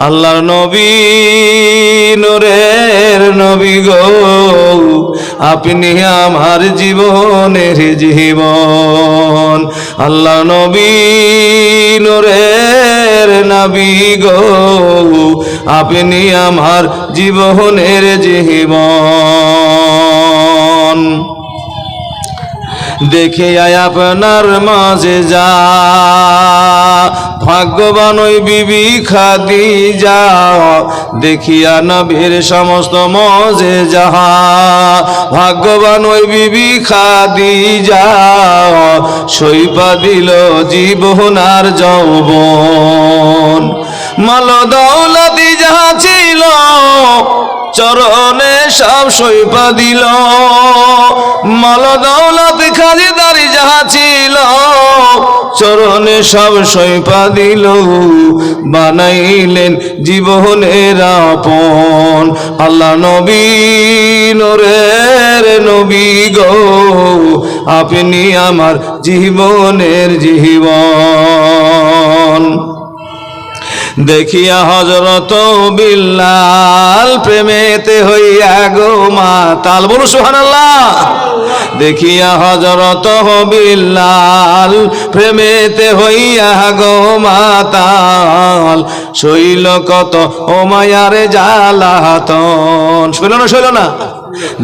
আল্লাহর নবী নূরের নবী গো, আপনি আমার জীবনের জীবন। আল্লাহর নবী নূরের নবী গো, আপনি আমার জীবনের জীবন। দেখে আপনার মাঝে যা ভাগ্যবান ওই বিবি খাদিজা, দেখিয়া নবীর সমস্ত মজে যাহা ভাগ্যবান ওই বিবি খাদিজা, সইপা দিল জীবন আর যৌবন। মাল দৌলতি যাহা ছিল চরণে সব সইপা দিল, মাল দৌলত খাজিদারি যাহা ছিল চরণে সব সইপা দিল, বানাইলেন জীবনের আপন। আল্লাহ নবী নূরের নবী গো, আপনি আমার জীবনের জীবন। দেখিয়া হযরত বিল্লাল প্রেমেতে হইয়া গো মাতাল, বলো সুবহানাল্লাহ। দেখিয়া হযরত বিল্লাল প্রেমেতে হইয়া গো মাতাল, শৈল কত ও মায়ার জ্বালাতন। শৈল না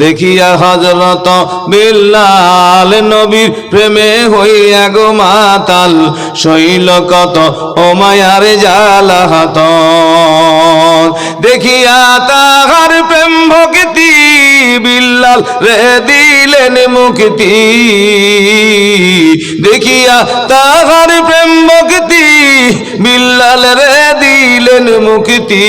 দেখিয়া হযরত বিল্লাল নবীর প্রেমে হইয়া গো মাতাল, শৈল কত ও মায়ার জ্বালাতন। দেখিয়া তাহার প্রেম ভক্তি বিল্লাল রে দিলেন মুক্তি, দেখিয়া তাহার প্রেম ভক্তি বিল্লাল রে দিলেন মুক্তি,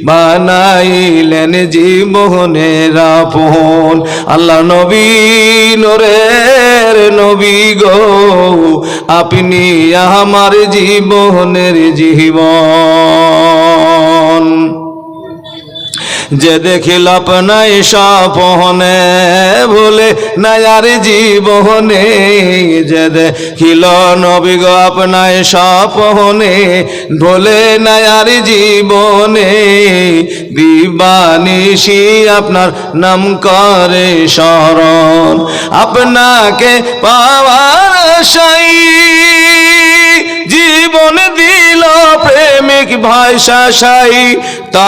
বানাইলেন জীবনের আপন। আল্লাহ নবী নূরের নবী গো, আপনি আমার জীবনের জীবন। যে দেখিল আপনাই স্বপনে ভুলে নায়ার জীবনে, যে দেখিল নবী গো আপনাই স্বপনে ভুলে নায়ার জীবনে, দিবানিশি আপনার নাম করে স্মরণ। আপনাকে পাওয়ার আশায় জীবন দিল প্রেমিক ভাই শাসাই,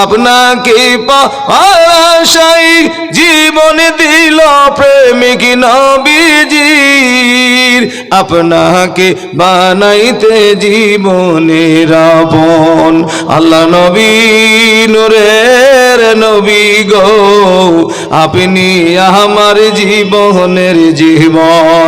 আপনাকে পাওয়ার আশায় জীবন দিল প্রেমিক নবীজির, আপনাকে বানাইতে জীবনের আপন। আল্লাহ নবী নূরের নবী গো, আপনি আমার জীবনের জীবন।